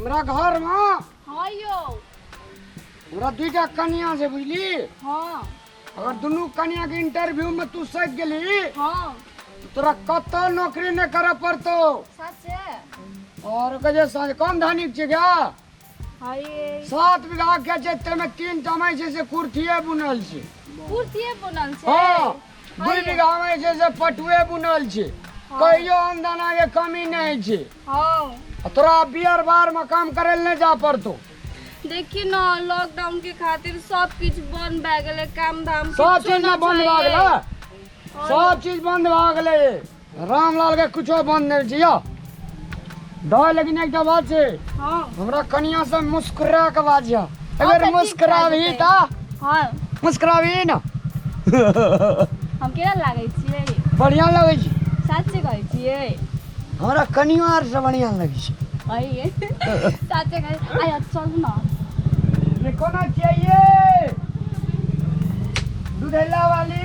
हमरा घर में हाँ यो हमरा दुईटा कन्या से बुझली। हाँ अगर दोनों कन्या के इंटरव्यू में तू सक गेली हाँ तो तोरा कतो नौकरी न करे पड़तो। सच है। और कहे साँझ कम धानिक छे क्या? हाँ ये 7 बीघा के छे तेमे 3 टमाई छे से कुर्थिये बुनल छे। कुर्तिये बुनल छे। हाँ 2 बीघा में छे से पटुए बुनल छे। कहियो आमदना के कमी नहीं छे। हाँ तोरा बियर बार में काम करे ले जा पड़तो। देखी ना लॉकडाउन के खातिर सब कुछ बंद भए गेले, काम धाम सब चीज में बंद भ गेलै। सब चीज बंद भ गेलै। रामलाल के कुछो बंद नहीं छियो। दो लेकिन एक बात छे। हाँ हमरा कनिया से मुस्कुरा के बाजिया। अगर मुस्कुरावी ता हाँ मुस्कुरावी ना। हम केना लागै छियै? बढ़िया लगे छी। सच्चे कहै छियै? हमरा कनिया आर से बढ़िया लगे छी। आइए सच्चे कहै। आय चल ना। ये कोना चाहिए? दूधेला वाली।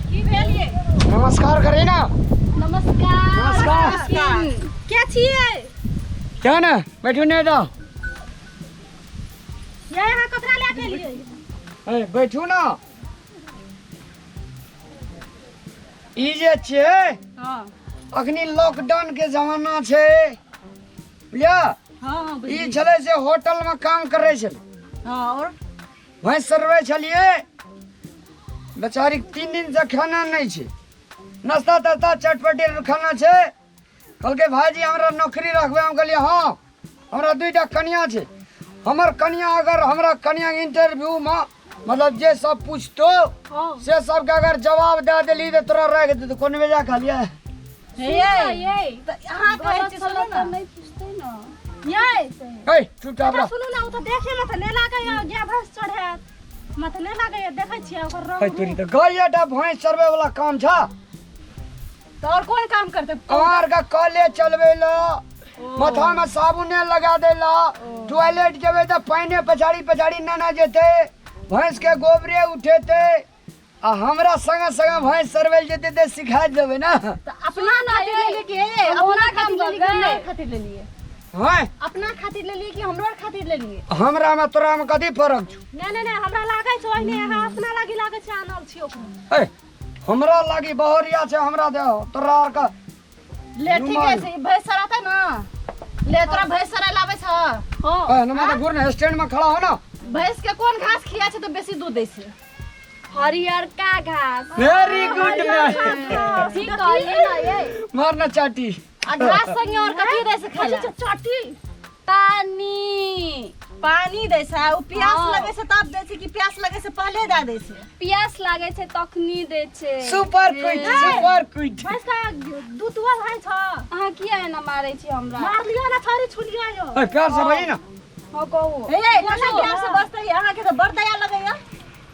की भेल ये? नमस्कार करे ना। नमस्कार। नमस्कार। क्या छियै? क्या ना बैठो ने दो। ये यहाँ कपड़ा लेके लिए। ए बैठो ना। ई जे छे हाँ अखनी लॉकडाउन के जमाना छे। बुझलिया? हाँ ई छले से होटल में काम करे छले। हाँ और वहीं सर्वे छलिए। बेचारी 3 दिन से खाना नहीं छे। नाश्ता तास्ता चटपटी खाना छे। कल के भाईजी हमरा नौकरी रखबे। हम कहलिए हाँ हमरा 2टा कन्या छे। हमर कन्या अगर हमरा कन्या के इंटरव्यू में मतलब जे सब पूछतो हाँ से सब के अगर जवाब दे देली तो तोरा रख दे। कोन बेजा खालिया ये तो यहाँ कहै छी सुनो ना। नहीं पूछते ना ये ए चुपचाप रह। सुनू ना, उ तो देखे में तो नहीं लागैया जे भैंस चढ़ैत मत नहीं लागैया। देखै छियै ओकर ए रंग। तोरी तो गइयाटा भैंस चरबे वाला काम छा। तो और कौन काम करते? कार का कले चलबे ला। माथा में साबुने लगा देला। टॉयलेट जेबे तो पानी पछाड़ी पछाड़ी ना जेते। भैंस के गोबरे उठेते। आ हमरा संगे संगे भैंस सरवेल जेते ते सिखा देबे ना। तो अपना खातिर ले लिए कि अपना खातिर ले लिए कि हमरा खातिर ले लिए? हैं अपना खातिर ले लिए कि हमरा खातिर ले लिए? हमरा में तोरा में कथी फर्क छ? नहीं हमरा लागै छै ओहने। यहाँ अपना लागी लागै छै आनल छी ओकरा। ए हमरा लागी बहरिया छै। हमरा दे तोरा आर का ले ठीक है से भैंस सराता ना। ले तोरा भैंस सरा लाबै छ। हां ए नमा तो गुरने स्टैंड में खड़ा हो ना। भैंस के कौन घास खिया छै तो बेसी दूध दै छै? हरियर का घास। Very good man. ठीक कहलिए ना ये। मारना चाटी। आ घास संगे और कथि दै से खाला? चाटी पानी पानी दै छै। उ प्यास हाँ। लगे से तब दै छै कि प्यास लगे से पहले दे दै छै? प्यास लागे छे तखनी दे छे। Super quit super quit. भैंस का दूधवा भाई छ। अहाँ किया एना मारे छी हमरा? मार लियो ना छोरी छुलियो यो। ए प्यार से भाई ना। हाँ कहू। ए कोना प्यार से बसते यहाँ के तो बड़ दया लगैया।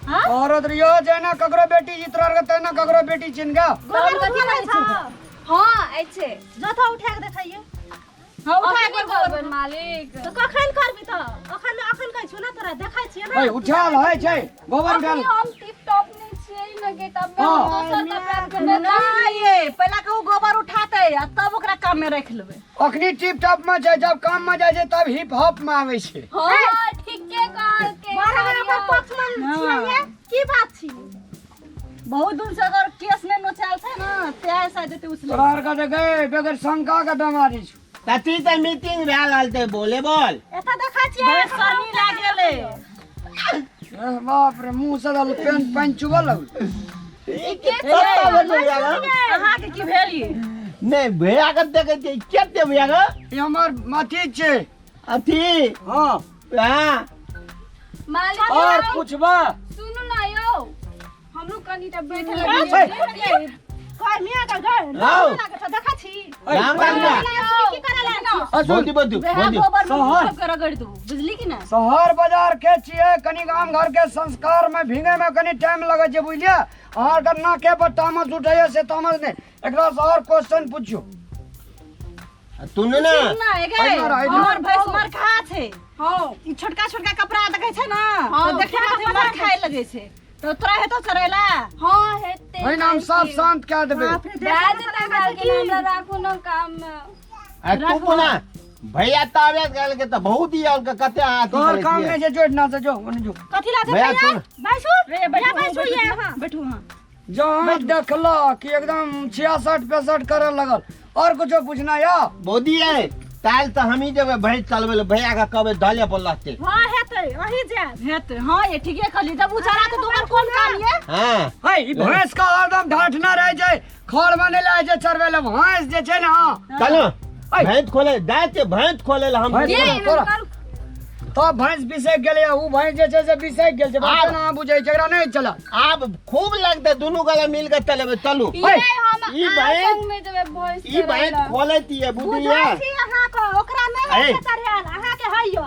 हां औरत रियो जेना ककरो बेटी जितरा रह तेना ककरो बेटी चिन गया। गोबर कथि भाई छ? हाँ ऐसे जथा उठा के देखैये। हाँ उठा उठा के के गोबर गोबर मालिक। तो कखन करबी त? अखन कहै छु ना तोरा देखै छियै ना। ए उठाल है छै गोबर अभी उठाल। हम टिप टॉप नहीं छियै ना गेटअप में। हाँ। दोसर कपड़ा पहनले ना ये पहला कहू गोबर उठाते आ तब ओकरा काम में रख लेबै। अखनी टिप टॉप में छै। जब काम में जाय छै तब हिप हॉप में आवे छै। हाँ ठीके कहल के। बारह ओकर पक्ष में छियै ये की बात छी? बहुत दूर से अगर केस में नोचाल छै ना ते ऐसा देते उसले। तोरा आर का गए बगैर शंका का दमारी छु। कथी त मीटिंग भेल रहते बोले बोल। एता देखै छियै सनी लागेले। ए बाप रे मुंह से दल पेन पेन चुबा लग। सत्ता बोल यार। अहाँ के की भेल ये? नहीं भैया के देखे छै केते भैया ग? ये हमर माथी छै। अथी हां हां मालिक और पूछबा। सुनु ना यो। हमरो कनीटा बैठे ए, लगी। काय मिया का घर आओ। लागे छ देखै छी। राम राम राम। की करे ला? बोलती बोलती बेहा बोलती। गोबर सहर। में कर गड़ दू बुझली कि ना? शहर बाजार के छिए कनी गाम घर के संस्कार में भीगे में कनी टाइम लगे छै बुझलिए। अहाँ के ना के पर तामस उठैया से तामस ने। एकरा से और क्वेश्चन पूछियो। तूने ना ना एगे हमर भैंस मर खा छै। हाँ ई छोटका छोटका कपड़ा देखै छै ना हाँ, तो देखे में मर खाए लगे छै। तो तोरा हेतो चरेला? हाँ हेते। ओहि नाम सब शांत कह देबे। ब्याज तक के हमरा राखू ना काम में। आ तू बोला भैया तावे गल के तो बहुत ही और कते हाथ तोहर काम नहीं छै जोड़ ना से जो ओने जो कथी ला भैया भैया सुन। बैठू रे बैठू बैठू ये हां बैठू हां जो देखला कि एकदम 66-65 करे लगल और कुछ पूछना या बोदी है ताल तो हम ही जब भैंस चलबे भैया का कबे धले पर लगते हां हेतै वही जाब हेतै हां ये ठीके कहली जब उछाड़ा के दोकर कोन काम ये हां है ई भैंस का एकदम ढाठना रह जाए खड़ बने ला जे चरवे ला भैंस जे छै ना चलो भैंस खोले दाते भैंस खोले ला हम भैंस तोरा तो भैंस बिसक गेले उ भैंस जे छै से बिसक गेल छै बात ना बुझै छै एकरा नहीं चला आप खूब लगते दोनों गला मिल के चले चलू ये हम ई भैंस संग में जब भैंस ई भैंस खोलेती है बुढ़िया बुझै छी अहाँ को ओकरा नहीं ऐ। है चढ़ाल अहाँ के हैयो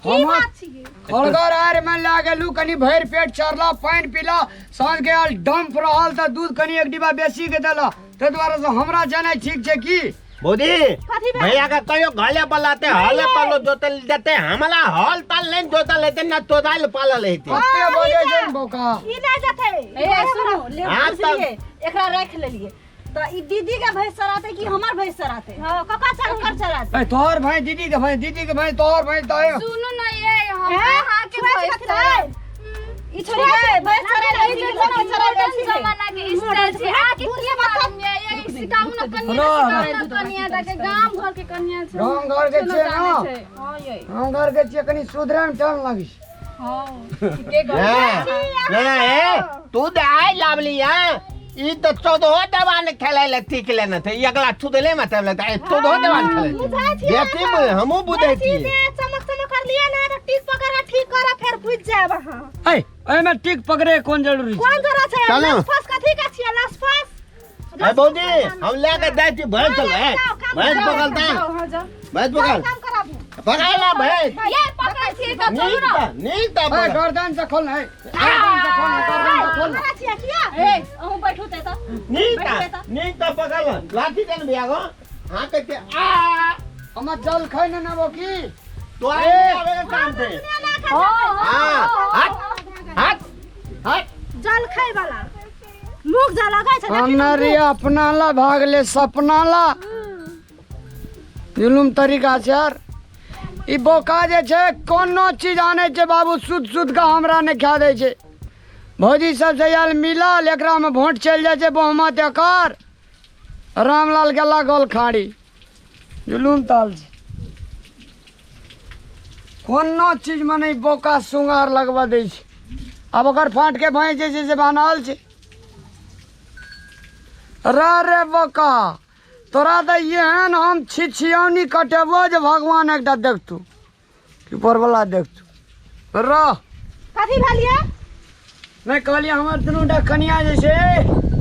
की हम बात छी खड़गर आर में ला गेलू कनी भर पेट चरला पानी पीला साँझ के आल डंप रहल त दूध कनी एक डिब्बा बेसी के देला ते द्वारा से हमरा जाने ठीक छै की बोदी कथी बे? भैया का कहियो घले पलाते हले पालो जोतल देते हमला हल ताल नहीं जोतल लेते ना तोदाल पालल लेते कते बजे छै बोका ई नहीं जथे ए, सुनो, ले हाँ, पूछलिए एकरा रख लेलिए तो ई दीदी के भैंस चराते कि हमर भैंस चराते हां कका चरकर चराते ए तोहर भाई दीदी के भाई तोहर भाई तोय सुनो ना ये हम हैं? अहाँ के भैंस भैंस कथी रहै? ई छोरी है भैंस चरा रही ये है चरा रही जमाना के स्टाइल से आके के मालूम ये सिकाऊ ना कन्या कन्या दा के गांव घर के कन्या छै गांव घर के छै ना हां ये गांव घर के छै कनी सुधरन चल लागी हां के ए तू दाई लावली हां ई तो 14 दवान खेले ले ठीक लेना थे अगला छुदले में तब लगता है 14 दवान खेले देखी हमहु बुझै छी चमक चमक कर लिया ना तो टिक पकड़ ठीक करा फिर बुझ जाए वहां ए ए में टिक पकड़े कौन जरूरी छै कौन जरा छै चलो। लसफस कथी का छियै लसफस ए बौदी हम लेके जाई छी भैंस चल है भैंस पकड़ता है हां जा भैंस पकड़ काम कराबू पकड़ला भैंस ये पकड़ छी तो छोड़ो नीक ता ए पकड़ गर्दन से खोल है गर्दन से खोल हमरा छियै किया ए अहू बैठू ते त नीक ता पकड़ लाठी देन बिया गो हां के आ हम जल खाइ न नबो की तो आवे के काम थे हां हाथ हाथ जल खाय वाला मुख जा लगाय छै अनरी अपना ला भागले सपना ला जुलुम तरीका छै यार ई बोका जे छै कोनो चीज आने छै बाबू शुद्ध का हमरा ने खा दे छै भौजी सब से यार मिलल एकरा में भोट चल जाय छै बहुमत एकर रामलाल के लागल खाड़ी जुलुम ताल छै कोनो चीज में नहीं बोका सुंगार लगवा दै छै अब ओकर फाट के भैंस जे छै से बनाल छै रे बोका तोरा तो एहन हम छिछियौनी कटेबो जे भगवान एकटा देखतू कि ऊपरवला देखतू रह कथी भेलिए मैं कहलिए हमर दुनूटा कनिया जे छै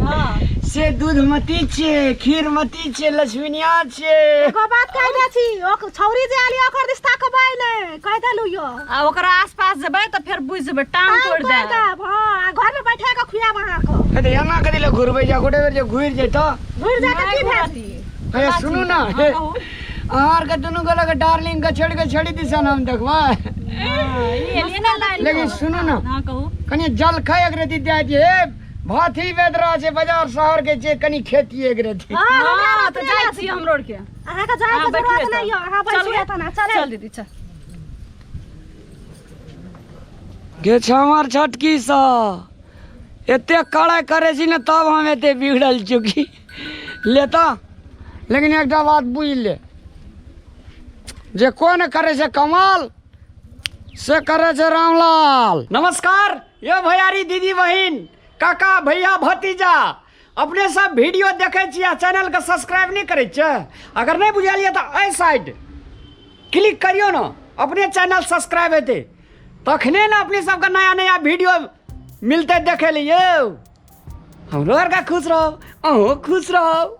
हां से दूधमती छै खीरमती छै लक्ष्मीनिया छै एगो बात कह दे छी ओ छौरी जे आली ओकर रिश्ता कबाय ले कह देलु यो आ ओकरा आसपास जेबै त फेर बुझ जेबै टांग तोड़ दे हां घर में बैठा के खुया वहां को कते एना कथी ले घुरबै जा गोटे बेर जे घुरि जेतो घुर जा के की भेती हे सुनू ना आर के दुनू गोला के डार्लिंग के छेड़ के छड़ी दिसन हम देखबा ये लेना लाइन लेकिन सुनू ना हां कहू कनी जल खाय एक रेती दे दिए भाथी वेदरा छै बाजार शहर के छै कनी खेती एक रेती हां तो जाय छी हम रोड के अहाँ के जाय के जरूरत नहीं हो अहाँ बैठिए त ना चल दीदी चल गे छमर छटकी सा एते कड़ा करे छी ने तब हम एते बिगड़ल चुकी लेता लेकिन एकटा बात बुझ ले जे कोन करे छै कमाल से करे छै रामलाल। नमस्कार ये भैयारी दीदी बहिन काका भैया भतीजा अपने सब वीडियो देखे छियै चैनल के सब्सक्राइब नहीं करे छै अगर नहीं बुझलिए तो एहि साइड क्लिक करियो ना अपने चैनल सब्सक्राइब हेतै तखने ना अपने सबके नया नया वीडियो मिलते देखे लिए हमरो आर का खुश रहो अहूँ खुश रहो।